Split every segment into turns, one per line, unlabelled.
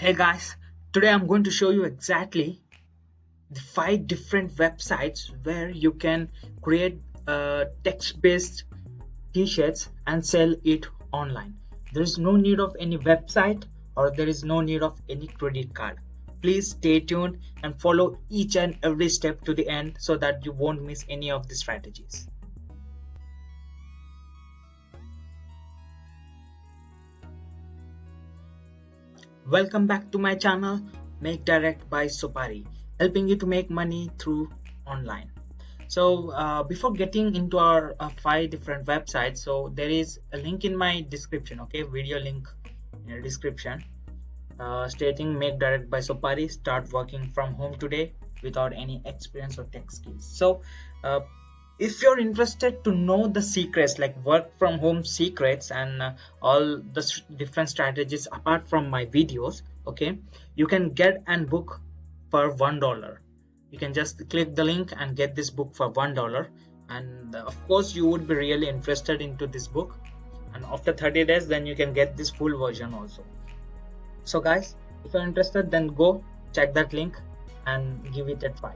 Hey guys, today I'm going to show you exactly the 5 different websites where you can create text-based t-shirts and sell it online. There is no need of any website or there is no need of any credit card. Please stay tuned and follow each and every step to the end so that you won't miss any of the strategies. Welcome back to my channel, Make Direct by Supari, helping you to make money through online. So before getting into our 5 different websites, so there is a link in my description, okay, video link in the description, stating Make Direct by Supari, start working from home today without any experience or tech skills. So if you're interested to know the secrets like work from home secrets and all the different strategies apart from my videos, okay, you can get and book for $1. You can just click the link and get this book for $1, and of course you would be really interested into this book, and after 30 days then you can get this full version also. So guys, if you're interested, then go check that link and give it a try.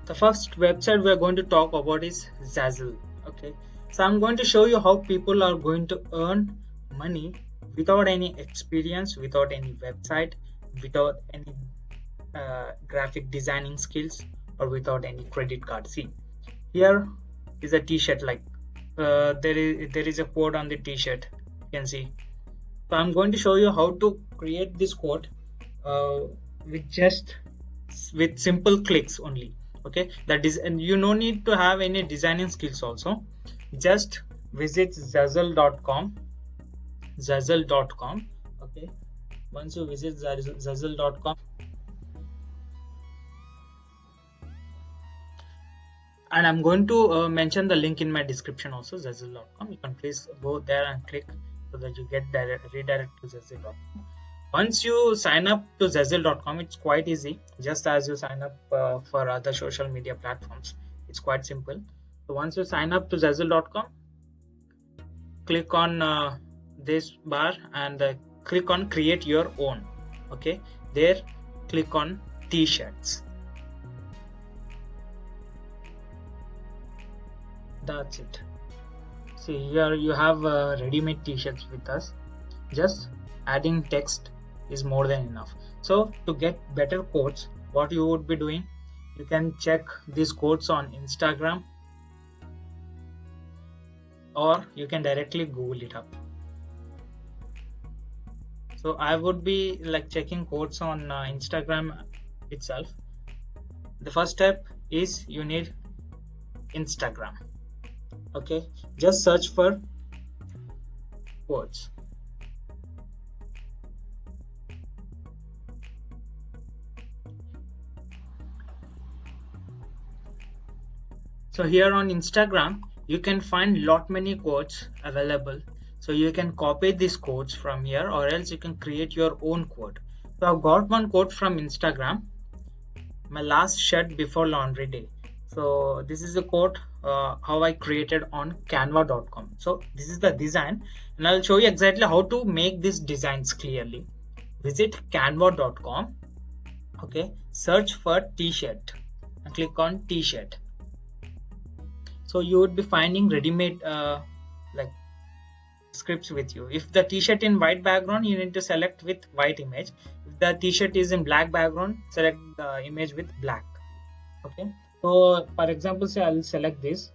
The first website we're going to talk about is Zazzle. Okay, so I'm going to show you how people are going to earn money without any experience, without any website, without any graphic designing skills, or without any credit card. See, here is a t-shirt, like there is a quote on the t-shirt, you can see. So I'm going to show you how to create this quote with simple clicks only. Okay, that is, and you no need to have any designing skills also. Just visit zazzle.com. Okay, once you visit zazzle.com, and I'm going to mention the link in my description also, zazzle.com. You can please go there and click so that you get redirect to zazzle.com. Once you sign up to Zazzle.com, it's quite easy, just as you sign up for other social media platforms. It's quite simple. So once you sign up to Zazzle.com, click on this bar and click on create your own. Okay, there click on t-shirts. That's it. See, here you have ready-made t-shirts with us. Just adding text is more than enough. So to get better quotes, what you would be doing, you can check these quotes on Instagram, or you can directly Google it up. So I would be like checking quotes on Instagram itself. The first step is you need Instagram. Okay, just search for quotes. So here on Instagram, you can find lot many quotes available. So you can copy these quotes from here, or else you can create your own quote. So I've got one quote from Instagram. My last shirt before laundry day. So this is the quote how I created on canva.com. So this is the design, and I'll show you exactly how to make these designs clearly. Visit canva.com. Okay, search for t-shirt and click on t-shirt. So you would be finding ready-made like scripts with you. If the t-shirt in white background, you need to select with white image. If the t-shirt is in black background, select the image with black. Okay, so for example, say I'll select this,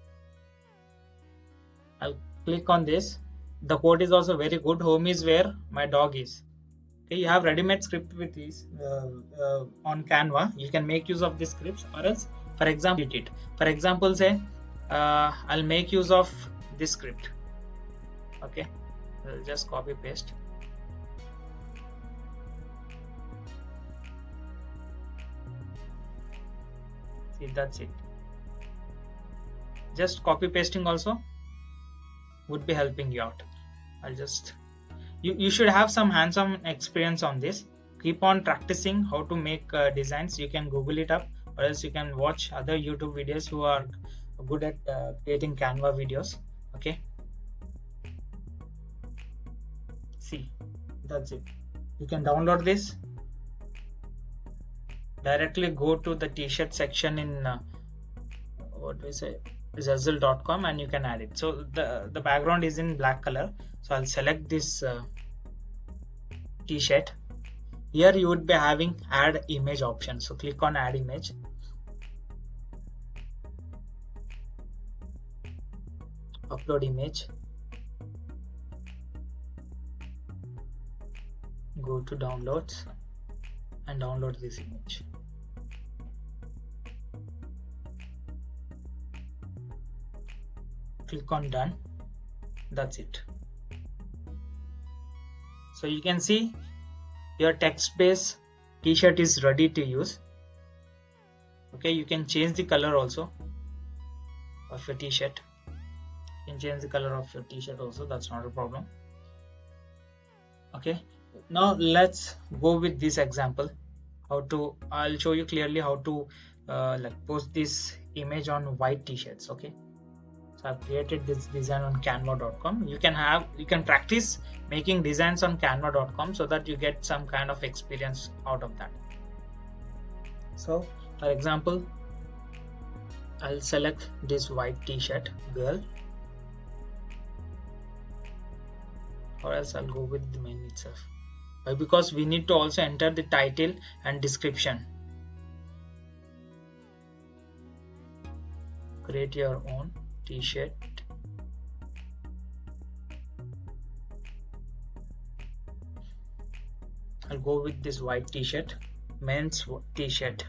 I'll click on this. The quote is also very good. Home is where my dog is. Okay, you have ready-made script with this on Canva. You can make use of this scripts, or else, for example, for example, say I'll make use of this script. Okay, I'll just copy paste. See, that's it. Just copy pasting also would be helping you out. I'll just you should have some hands-on experience on this. Keep on practicing how to make designs. You can Google it up, or else you can watch other YouTube videos who are good at creating Canva videos. Okay, see, that's it. You can download this, directly go to the t-shirt section in what we say Zazzle.com, and you can add it. So the background is in black color, so I'll select this t-shirt. Here you would be having add image option, so click on add image. Upload image, go to downloads and download this image. Click on done. That's it. So you can see your text-based t-shirt is ready to use. Okay, you can change the color also of your t-shirt. You can change the color of your t-shirt also, that's not a problem. Okay, now let's go with this example. I'll show you clearly how to like post this image on white t-shirts. Okay, so I've created this design on canva.com. You can practice making designs on canva.com so that you get some kind of experience out of that. So for example, I'll select this white t-shirt girl, or else I'll go with the main itself. Why? Because we need to also enter the title and description. Create your own t-shirt. I'll go with this white t-shirt, men's t-shirt.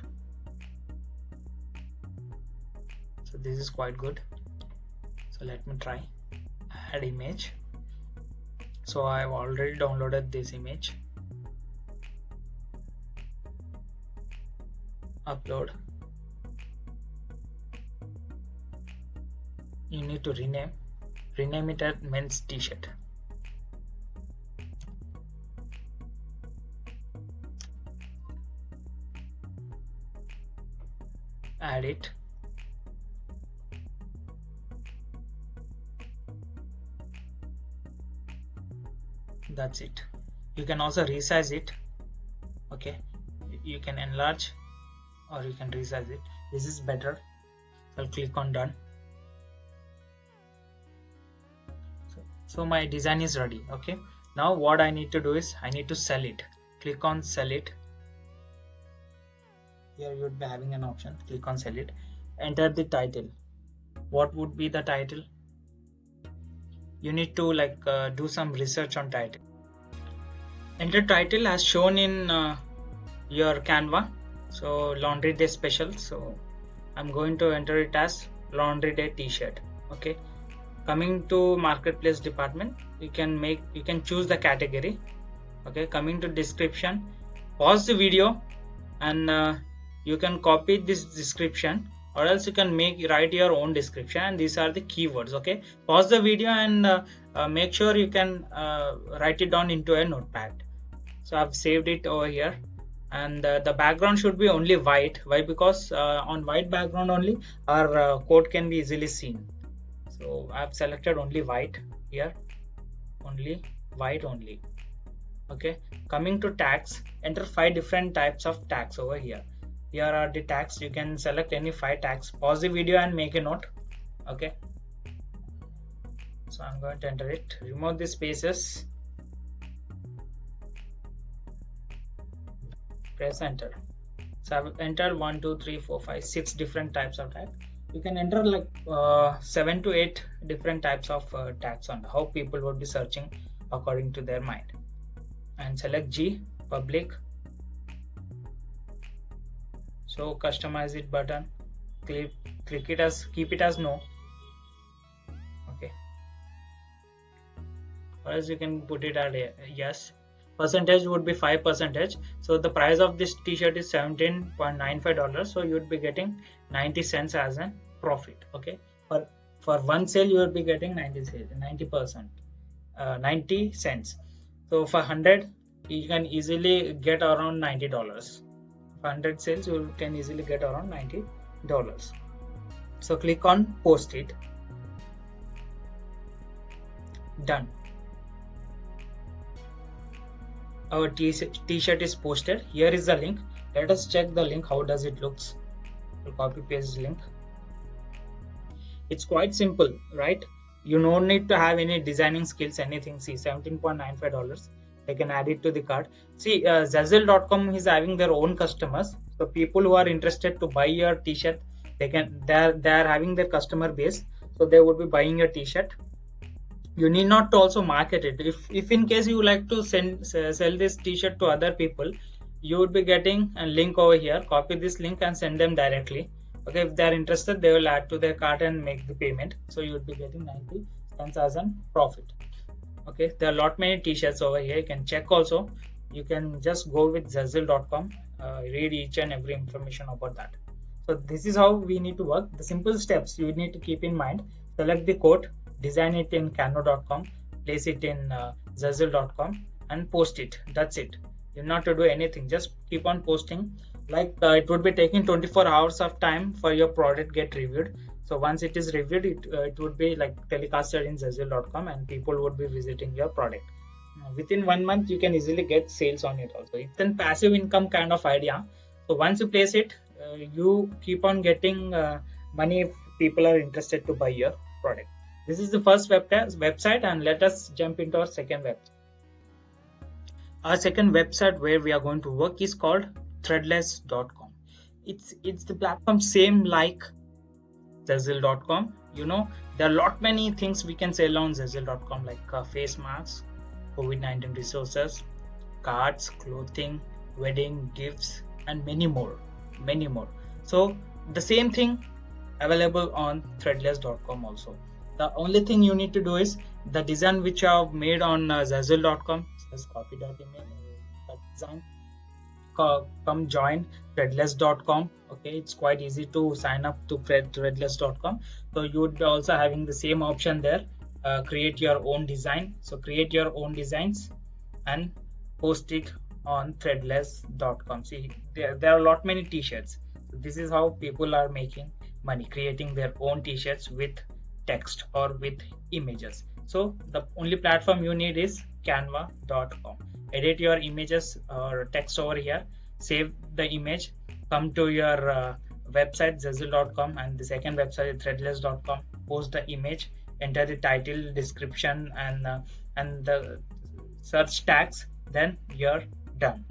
So this is quite good. So let me try add image. So I've already downloaded this image. Upload. You need to rename it as men's t-shirt. Add it. That's it. You can also resize it. Okay, you can enlarge or you can resize it. This is better. I'll click on done. So my design is ready. Okay, now what I need to do is I need to sell it. Click on sell it. Here you would be having an option. Click on sell it. Enter the title. What would be the title? You need to do some research on title. Enter title as shown in your Canva. So laundry day special. So I'm going to enter it as laundry day t-shirt. Okay. Coming to marketplace department, you can choose the category. Okay. Coming to description, pause the video and you can copy this description, or else you can write your own description, and these are the keywords. Okay, pause the video and make sure you can write it down into a notepad. So I've saved it over here, and the background should be only white. Why? Because on white background only our code can be easily seen. So I've selected only white here, only white only. Okay, coming to tags, enter 5 different types of tags over here. Here are the tags. You can select any 5 tags. Pause the video and make a note. Okay, so I'm going to enter it. Remove the spaces, press enter. So I've entered 1 2 3 4 5 6 different types of tags. You can enter 7 to 8 different types of tags on how people would be searching according to their mind. And select G, public. So customize it button, keep it as no. Okay, or else you can put it at yes. Percentage would be 5%. So the price of this t-shirt is $17.95. So you would be getting 90 cents as a profit. Okay, for one sale you will be getting 90 cents. So for 100 you can easily get around $90. 100 sales you can easily get around $90. So click on post it. Done. our t-shirt is posted. Here is the link. Let us check the link. How does it looks? We'll copy paste link. It's quite simple, right? You don't need to have any designing skills, anything. See, $17.95. They can add it to the cart. See, Zazzle.com is having their own customers. So people who are interested to buy your t-shirt, they're having their customer base. So they would be buying your t-shirt. You need not to also market it. If in case you like to sell this t-shirt to other people, you would be getting a link over here. Copy this link and send them directly. Okay, if they are interested, they will add to their cart and make the payment. So you would be getting 90 cents as a profit. Okay, there are a lot many t-shirts over here. You can check also. You can just go with Zazzle.com, read each and every information about that. So this is how we need to work. The simple steps you need to keep in mind: select the code, design it in Canva.com, place it in Zazzle.com, and post it. That's it. You not to do anything. Just keep on posting. Like it would be taking 24 hours of time for your product get reviewed. So once it is reviewed, it would be like telecasted in Zazzle.com, and people would be visiting your product. Within 1 month, you can easily get sales on it also. It's a passive income kind of idea. So once you place it, you keep on getting money if people are interested to buy your product. This is the first website, and let us jump into our second website. Our second website where we are going to work is called Threadless.com. It's the platform same like Zazzle.com. You know, there are lot many things we can sell on Zazzle.com, like face masks, COVID-19 resources, cards, clothing, wedding gifts, and many more. So the same thing available on Threadless.com also. The only thing you need to do is the design which you have made on Zazzle.com. Just copy that design. Come join Threadless.com. Okay, it's quite easy to sign up to Threadless.com. So you would be also having the same option there. Create your own design. So create your own designs and post it on Threadless.com. See, there are a lot many t-shirts. So this is how people are making money, creating their own t-shirts with text or with images. So the only platform you need is Canva.com. Edit your images or text over here, save the image, come to your website Zazzle.com, and the second website is Threadless.com. Post the image, enter the title, description, and the search tags. Then you're done.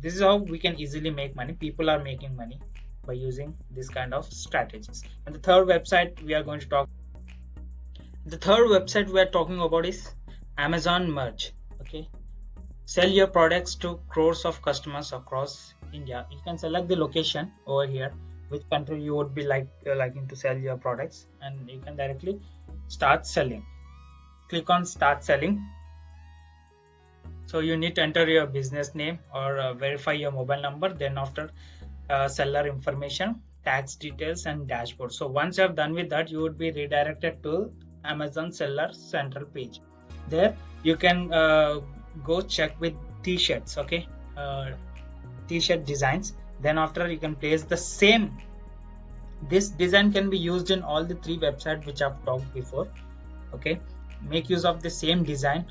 This is how we can easily make money. People are making money by using this kind of strategies. And the third website we are talking about is Amazon Merch. Okay, sell your products to crores of customers across India. You can select the location over here, which country you would be liking to sell your products, and you can directly start selling. Click on start selling. So you need to enter your business name or verify your mobile number. Then after seller information, tax details, and dashboard. So once you have done with that, you would be redirected to Amazon Seller Central page. There you can go check with t-shirts. Okay, t-shirt designs. Then after you can place the same. This design can be used in all the three websites which I've talked before. Okay, make use of the same design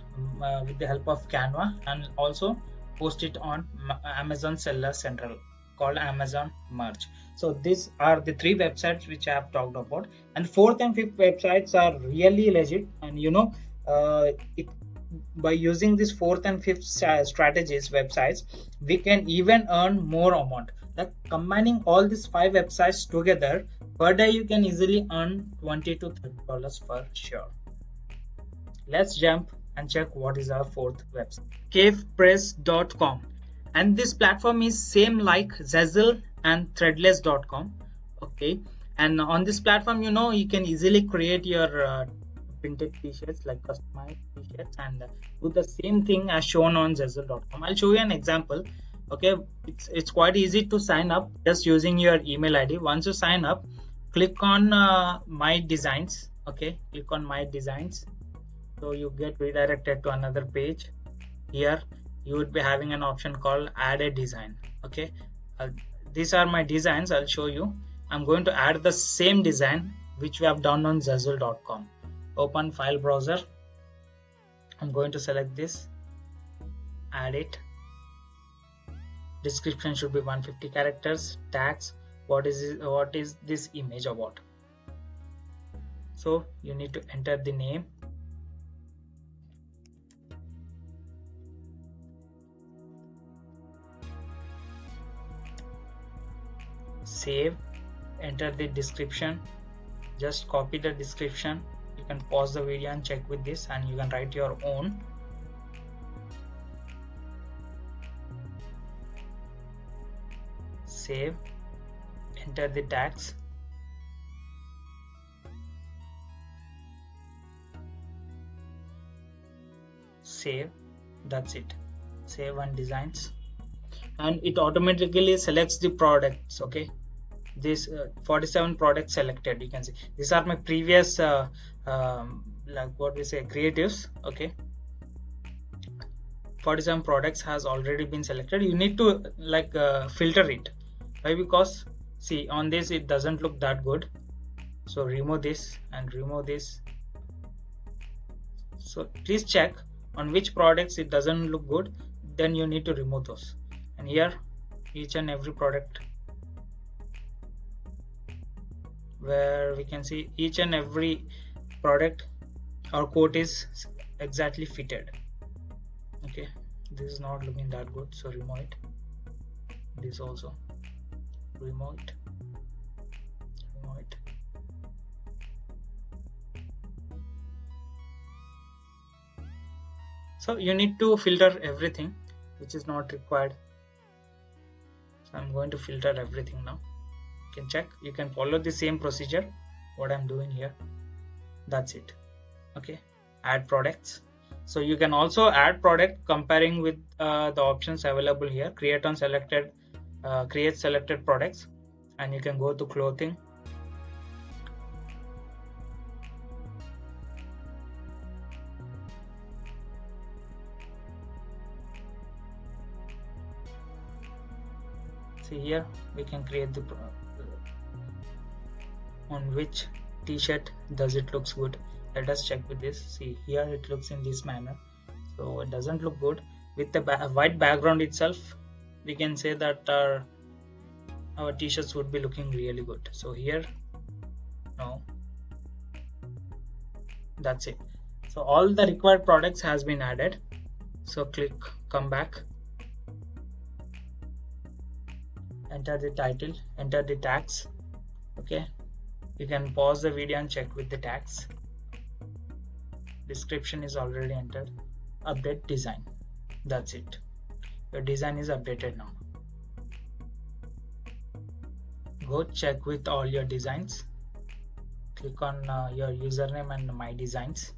with the help of Canva, and also post it on Amazon Seller Central called Amazon Merch. So these are the three websites which I have talked about, and fourth and fifth websites are really legit. And you know, by using this fourth and fifth strategies websites, we can even earn more amount. Like combining all these 5 websites together, per day you can easily earn $20 to $30 for sure. Let's jump and check what is our fourth website, cavepress.com. And this platform is same like Zazzle and Threadless.com. Okay, and on this platform, you know, you can easily create your printed t-shirts, like customized t-shirts, and do the same thing as shown on Zazzle.com. I'll show you an example. Okay, it's quite easy to sign up just using your email ID. Once you sign up, click on my designs. Okay, click on my designs. So you get redirected to another page. Here you would be having an option called add a design. Okay, these are my designs. I'll show you. I'm going to add the same design which we have done on Zazzle.com. Open file browser. I'm going to select this. add it. Description should be 150 characters. Tags, what is this image about? So you need to enter the name, save, enter the description, just copy the description. You can pause the video and check with this, and you can write your own. Save, enter the tags, save. That's it. Save and designs, and it automatically selects the products. Okay, this 47 products selected. You can see these are my previous like what we say creatives. Okay, 47 products has already been selected. You need to like filter it. Why? Because see, on this it doesn't look that good, so remove this and remove this. So please check on which products it doesn't look good, then you need to remove those. And here each and every product, where we can see each and every product our quote is exactly fitted. Okay, this is not looking that good, so remove it. This also remove it, remove it. So you need to filter everything which is not required. So I'm going to filter everything now. You can check, you can follow the same procedure what I'm doing here. That's it. Okay, add products. So you can also add product comparing with the options available here. Create on selected, create selected products, and you can go to clothing. See here we can create the on which t-shirt does it looks good. Let us check with this. See here it looks in this manner, so it doesn't look good with the white background itself. We can say that our t-shirts would be looking really good. So here, no, that's it. So all the required products has been added. So click come back, enter the title, enter the tags. Okay, you can pause the video and check with the tags. Description is already entered. Update design. That's it. Your design is updated now. Go check with all your designs. Click on your username and my designs.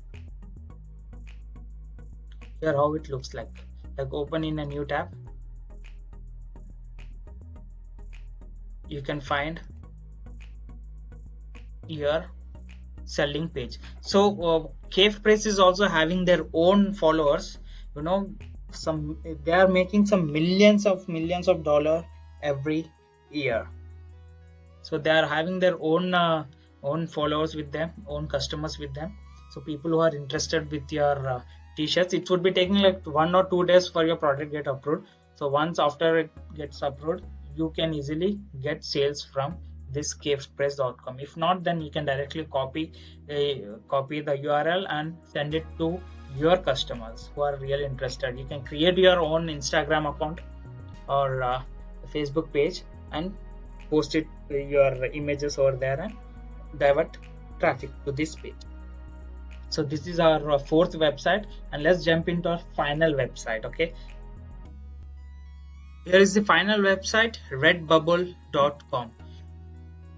Here how it looks like open in a new tab. You can find your selling page. So Cave Press is also having their own followers. You know, they are making some millions of dollars every year. So they are having their own followers with them, own customers with them. So people who are interested with your t-shirts, it would be taking like 1 or 2 days for your product get approved. So once after it gets approved, you can easily get sales from this cavepress.com. If not, then you can directly copy the URL and send it to your customers who are really interested. You can create your own Instagram account or Facebook page and post it your images over there and divert traffic to this page. So this is our fourth website, and let's jump into our final website. Okay, here is the final website, redbubble.com.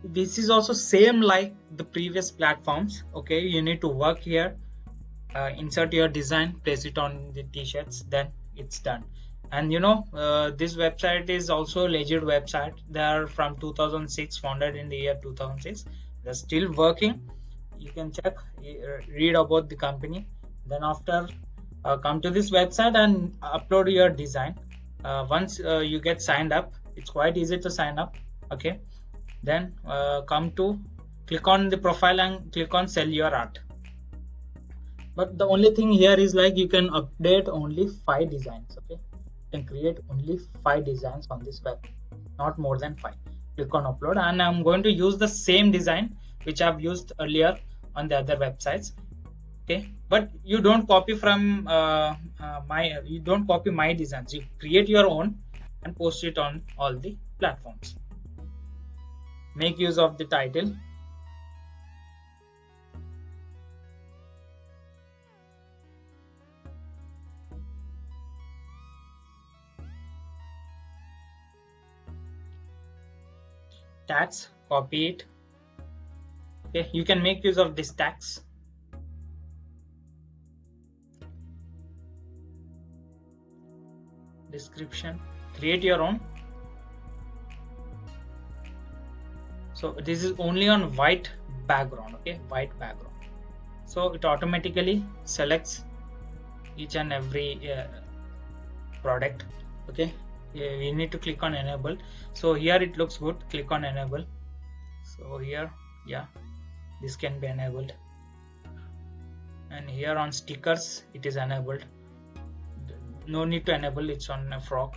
This is also same like the previous platforms. Okay, you need to work here, insert your design, place it on the t-shirts, then it's done. And you know, this website is also a legit website. They are from 2006, founded in the year 2006. They're still working. You can check, read about the company. Then after come to this website and upload your design. Once you get signed up, it's quite easy to sign up. Okay, then click on the profile and click on sell your art. But the only thing here is like you can update only 5 designs. Okay, you can create only 5 designs on this web, not more than 5. Click on upload, and I'm going to use the same design which I've used earlier on the other websites. Okay, but you don't copy from you don't copy my designs. You create your own and post it on all the platforms. Make use of the title. Tags, copy it. Okay, you can make use of this tags. Description, create your own. So this is only on white background. Okay, white background, so it automatically selects each and every product. Okay, we need to click on enable. So here it looks good, click on enable. So here, yeah, this can be enabled, and here on stickers it is enabled. No need to enable, it's on a frog.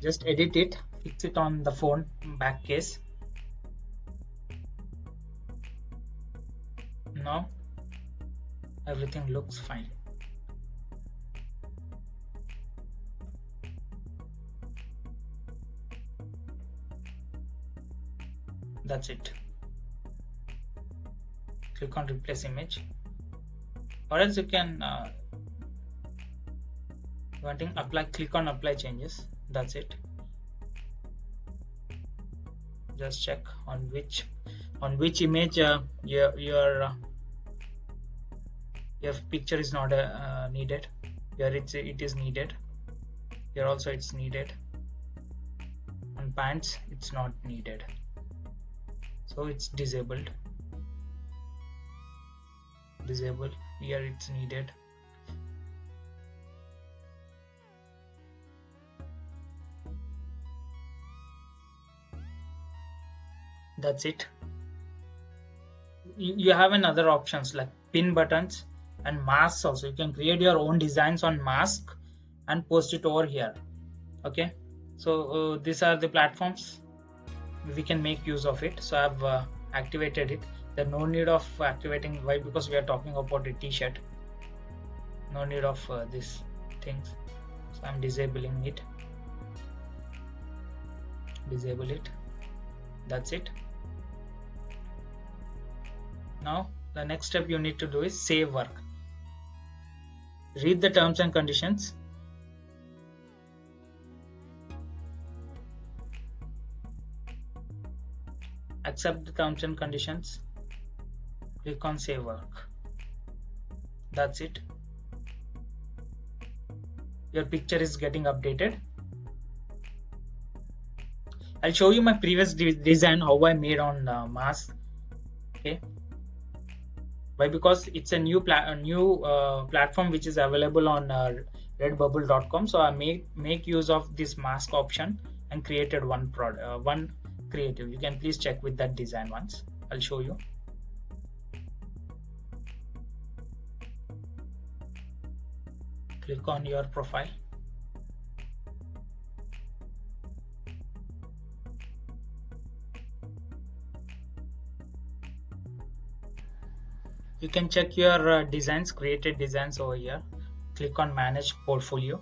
Just edit it, fix it on the phone back case. Now everything looks fine. That's it. Click on replace image, or else you can apply, click on apply changes. That's it. Just check on which image your picture is not needed. Here it is needed. Here also it's needed. On pants it's not needed, so it's disabled. Here it's needed. That's it. You have another options like pin buttons and masks also. You can create your own designs on mask and post it over here. Okay, so these are the platforms we can make use of it. So I've activated it. There's no need of activating. Why? Because we are talking about a t-shirt. No need of these things. So I'm disabling it. Disable it. That's it. Now the next step you need to do is save work. Read the terms and conditions. Accept the terms and conditions. Click on save work. That's it. Your picture is getting updated. I'll show you my previous design, how I made on mask. Okay. Why? Because it's a new platform which is available on redbubble.com. So I make use of this mask option and created one creative. You can please check with that design once. I'll show you. Click on your profile. You can check your designs, created designs over here. Click on manage portfolio.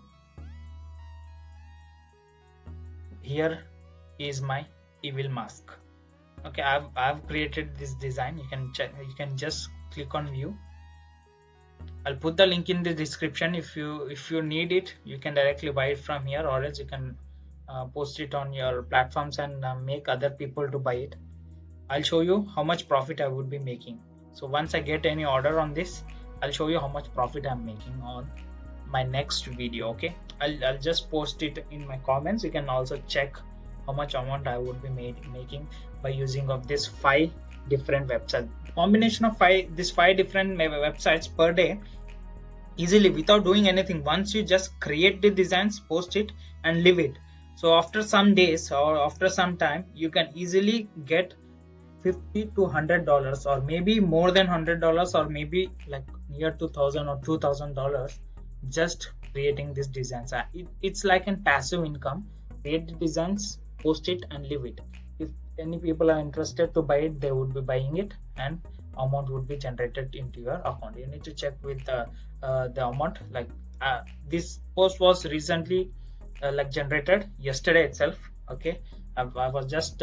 Here is my evil mask. Okay, I've created this design. You can check. You can just click on view. I'll put the link in the description. If you need it, you can directly buy it from here, or else you can post it on your platforms and make other people to buy it. I'll show you how much profit I would be making. So once I get any order on this, I'll show you how much profit I'm making on my next video. Okay, I'll just post it in my comments. You can also check how much amount I would be making by using of this 5 different websites. Combination of 5 different websites per day, easily, without doing anything. Once you just create the designs, post it and leave it. So after some days or after some time, you can easily get $50 to $100, or maybe more than $100, or maybe like near $2,000 or $2,000, just creating these designs. It's like an passive income. Create the designs, post it, and leave it. If any people are interested to buy it, they would be buying it, and amount would be generated into your account. You need to check with the amount. Like this post was recently like generated yesterday itself. Okay, I was just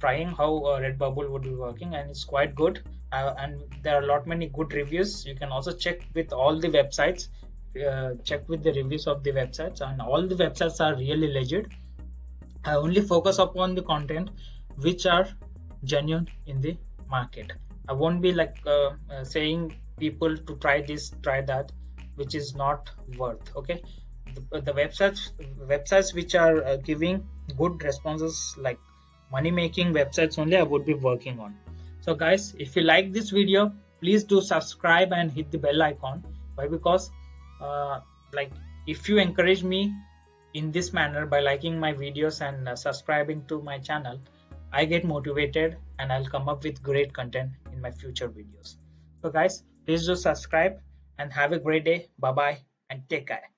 trying how Redbubble would be working, and it's quite good. And there are a lot many good reviews. You can also check with all the websites. Check with the reviews of the websites, and all the websites are really legit. I only focus upon the content which are genuine in the market. I won't be like saying people to try this, try that, which is not worth. Okay, the websites which are giving good responses, like money making websites only, I would be working on. So guys, if you like this video, please do subscribe and hit the bell icon. Why? Because like if you encourage me in this manner by liking my videos and subscribing to my channel, I get motivated and I'll come up with great content in my future videos. So guys, please do subscribe and have a great day. Bye bye and take care.